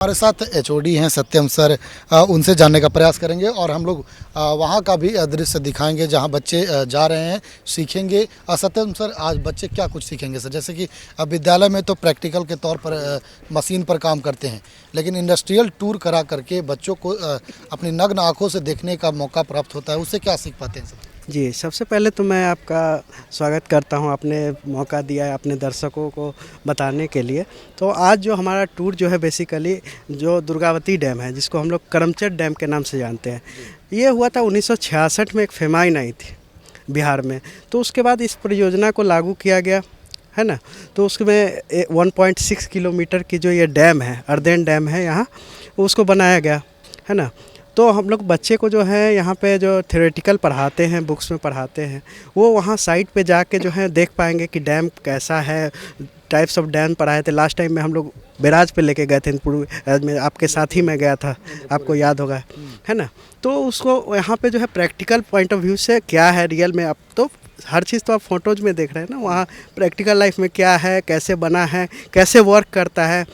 हमारे साथ एचओडी हैं सत्यम सर, उनसे जानने का प्रयास करेंगे और हम लोग वहाँ का भी दृश्य दिखाएंगे जहाँ बच्चे जा रहे हैं, सीखेंगे। सत्यम सर, आज बच्चे क्या कुछ सीखेंगे सर? जैसे कि विद्यालय में तो प्रैक्टिकल के तौर पर मशीन पर काम करते हैं, लेकिन इंडस्ट्रियल टूर करा करके बच्चों को अपनी नग्न आँखों से देखने का मौका प्राप्त होता है, उससे क्या सीख पाते हैं सर? जी, सबसे पहले तो मैं आपका स्वागत करता हूं, आपने मौका दिया है अपने दर्शकों को बताने के लिए। तो आज जो हमारा टूर जो है बेसिकली जो दुर्गावती डैम है, जिसको हम लोग करमचट डैम के नाम से जानते हैं, ये हुआ था 1966 में। एक फेमाइन आई थी बिहार में, तो उसके बाद इस परियोजना को लागू किया गया है ना। तो उसमें 1.6 किलोमीटर की जो ये डैम है, अर्देन डैम है यहाँ, उसको बनाया गया है ना। तो हम लोग बच्चे को जो है यहाँ पे जो थ्योरेटिकल पढ़ाते हैं, बुक्स में पढ़ाते हैं, वो वहाँ साइट पे जाके जो है देख पाएंगे कि डैम कैसा है। टाइप्स ऑफ डैम पढ़ाए थे लास्ट टाइम में, हम लोग बैराज पे लेके गए थे में, आपके साथ ही मैं गया था, आपको याद होगा है ना। तो उसको यहाँ पे जो है प्रैक्टिकल पॉइंट ऑफ व्यू से क्या है रियल में, अब तो हर चीज़ तो आप फोटोज़ में देख रहे हैं ना, वहाँ प्रैक्टिकल लाइफ में क्या है, कैसे बना है, कैसे वर्क करता है,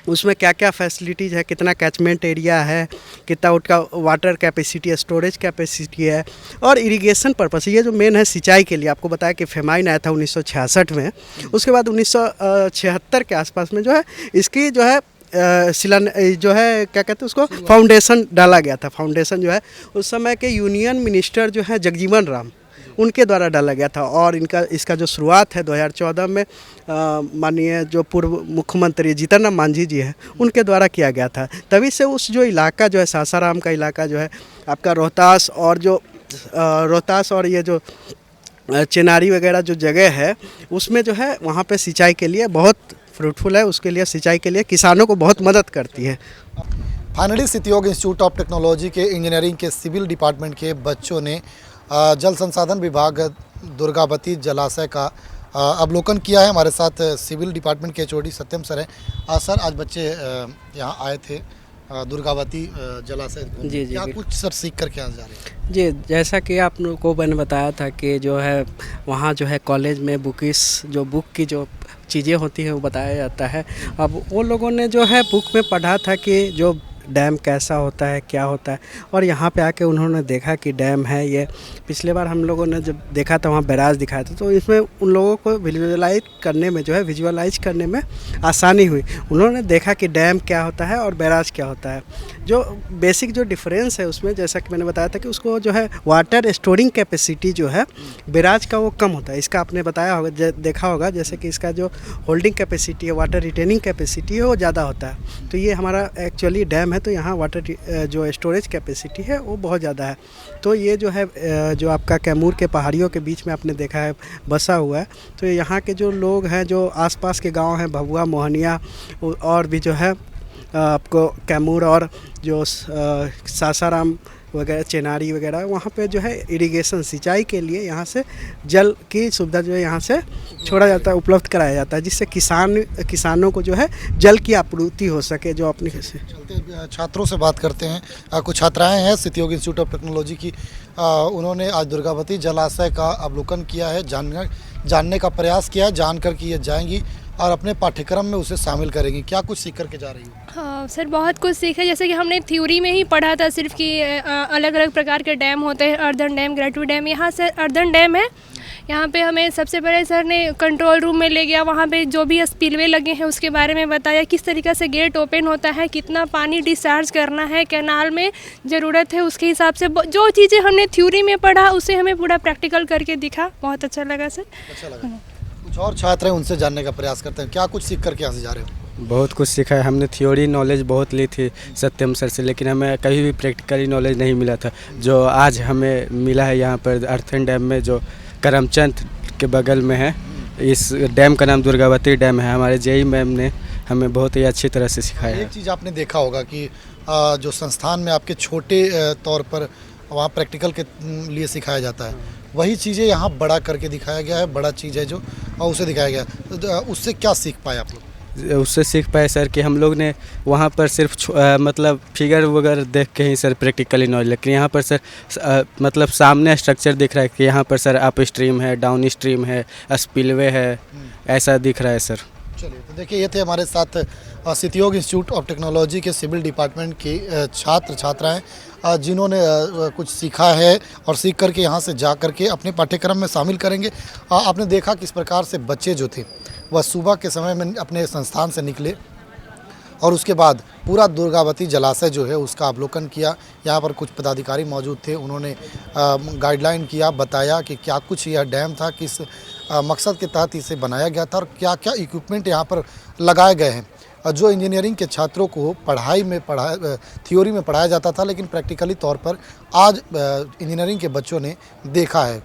उसमें क्या क्या फैसिलिटीज़ है, कितना कैचमेंट एरिया है, कितना उसका वाटर कैपेसिटी है, स्टोरेज कैपेसिटी है, और इरिगेशन पर्पस, ये जो मेन है सिंचाई के लिए। आपको बताया कि फेमाइन आया था 1966 में, उसके बाद 1976 के आसपास में जो है इसकी जो है जो है क्या कहते हैं उसको, फाउंडेशन डाला गया था। फाउंडेशन जो है उस समय के यूनियन मिनिस्टर जो है जगजीवन राम, उनके द्वारा डाला गया था। और इसका जो शुरुआत है 2014 में माननीय जो पूर्व मुख्यमंत्री जीतन राम मांझी जी हैं, उनके द्वारा किया गया था। तभी से उस जो इलाका जो है, सासाराम का इलाका जो है आपका, रोहतास और ये जो चेनारी वगैरह जो जगह है, उसमें जो है वहाँ पे सिंचाई के लिए बहुत फ्रूटफुल है, उसके लिए सिंचाई के लिए किसानों को बहुत मदद करती है। फाइनली सितयोग इंस्टीट्यूट ऑफ टेक्नोलॉजी के इंजीनियरिंग के सिविल डिपार्टमेंट के बच्चों ने जल संसाधन विभाग दुर्गावती जलाशय का अवलोकन किया है। हमारे साथ सिविल डिपार्टमेंट के एचओडी सत्यम सर हैं। सर, आज बच्चे यहाँ आए थे दुर्गावती जलाशय, जी क्या कुछ सर सीख कर के यहाँ जा रहे हैं? जी, जैसा कि आप लोगों को मैंने बताया था कि जो है वहाँ जो है कॉलेज में बुक की जो चीज़ें होती हैं वो बताया जाता है। अब वो लोगों ने जो है बुक में पढ़ा था कि जो डैम कैसा होता है, क्या होता है, और यहाँ पे आके उन्होंने देखा कि डैम है ये। पिछले बार हम लोगों ने जब देखा था वहाँ बैराज दिखाया था, तो इसमें उन लोगों को विजुअलाइज करने में आसानी हुई। उन्होंने देखा कि डैम क्या होता है और बैराज क्या होता है। जो बेसिक जो डिफरेंस है उसमें, जैसा कि मैंने बताया था कि उसको जो है वाटर स्टोरिंग कैपेसिटी जो है बैराज का वो कम होता है। इसका आपने बताया होगा, देखा होगा, जैसे कि इसका जो होल्डिंग कैपेसिटी है, वाटर रिटेनिंग कैपेसिटी है, वो ज़्यादा होता है। तो ये हमारा एक्चुअली डैम है, तो यहाँ वाटर जो स्टोरेज कैपेसिटी है वो बहुत ज़्यादा है। तो ये जो है जो आपका कैमूर के पहाड़ियों के बीच में आपने देखा है बसा हुआ है। तो यहाँ के जो लोग हैं, जो आसपास के गांव हैं, भभुआ, मोहनिया, और भी जो है आपको कैमूर और जो सासाराम वगैरह, चेनारी वगैरह, वहाँ पे जो है इरिगेशन सिंचाई के लिए यहाँ से जल की सुविधा जो है यहाँ से छोड़ा जाता है, उपलब्ध कराया जाता है, जिससे किसानों को जो है जल की आपूर्ति हो सके। जो अपने चलते छात्रों से बात करते हैं। कुछ छात्राएं हैं सितयोग इंस्टीट्यूट ऑफ टेक्नोलॉजी की, उन्होंने आज दुर्गावती जलाशय का अवलोकन किया है, जानने का प्रयास किया है, जानकर कि ये जाएंगी और अपने पाठ्यक्रम में उसे शामिल करेंगी। क्या कुछ सीख करके जा रही हो? हाँ सर, बहुत कुछ सीखा। जैसे कि हमने थ्योरी में ही पढ़ा था सिर्फ कि अलग अलग प्रकार के डैम होते हैं, अर्दन डैम, ग्रेटवी डैम। यहाँ से अर्दन डैम है, यहाँ पे हमें सबसे पहले सर ने कंट्रोल रूम में ले गया, वहाँ पे जो भी स्पिलवे लगे हैं उसके बारे में बताया, किस तरीक़े से गेट ओपन होता है, कितना पानी डिस्चार्ज करना है, कैनाल में ज़रूरत है, उसके हिसाब से जो चीज़ें हमने थ्योरी में पढ़ा उसे हमें पूरा प्रैक्टिकल करके दिखा। बहुत अच्छा लगा सर। अच्छा लगा। कुछ और छात्र हैं, उनसे जानने का प्रयास करते हैं। क्या कुछ सीख करके यहाँ से जा रहे हो? बहुत कुछ सीखा है हमने। थ्योरी नॉलेज बहुत ली थी सत्यम सर से, लेकिन हमें कभी भी प्रैक्टिकली नॉलेज नहीं मिला था, जो आज हमें मिला है यहाँ पर अर्देन डैम में, जो करमचंद के बगल में है। इस डैम का नाम दुर्गावती डैम है। हमारे जेई मैम ने हमें बहुत ही अच्छी तरह से सिखाया है। एक चीज़ आपने देखा होगा कि जो संस्थान में आपके छोटे तौर पर वहाँ प्रैक्टिकल के लिए सिखाया जाता है, वही चीज़ें यहाँ बड़ा करके दिखाया गया है। बड़ा चीज़ है जो, और उसे दिखाया गया। तो उससे क्या सीख पाए आप लोग? उससे सीख पाए सर कि हम लोग ने वहाँ पर सिर्फ मतलब फिगर वगैरह देख के ही सर प्रैक्टिकली नॉलेज, लेकिन यहाँ पर सर मतलब सामने स्ट्रक्चर दिख रहा है कि यहाँ पर सर अप स्ट्रीम है, डाउन स्ट्रीम है, स्पिलवे है, ऐसा दिख रहा है सर। चलिए, तो देखिए ये थे हमारे साथ सितियोग इंस्टीट्यूट ऑफ टेक्नोलॉजी के सिविल डिपार्टमेंट के छात्र छात्राएं जिन्होंने कुछ सीखा है और सीख करके यहाँ से जा करके अपने पाठ्यक्रम में शामिल करेंगे। आपने देखा किस प्रकार से बच्चे जो थे वह सुबह के समय में अपने संस्थान से निकले और उसके बाद पूरा दुर्गावती जलाशय जो है उसका अवलोकन किया। यहाँ पर कुछ पदाधिकारी मौजूद थे, उन्होंने गाइडलाइन किया, बताया कि क्या कुछ यह डैम था, किस मकसद के तहत इसे बनाया गया था और क्या क्या इक्विपमेंट यहाँ पर लगाए गए हैं। जो इंजीनियरिंग के छात्रों को थ्योरी में पढ़ाया जाता था, लेकिन प्रैक्टिकली तौर पर आज इंजीनियरिंग के बच्चों ने देखा है।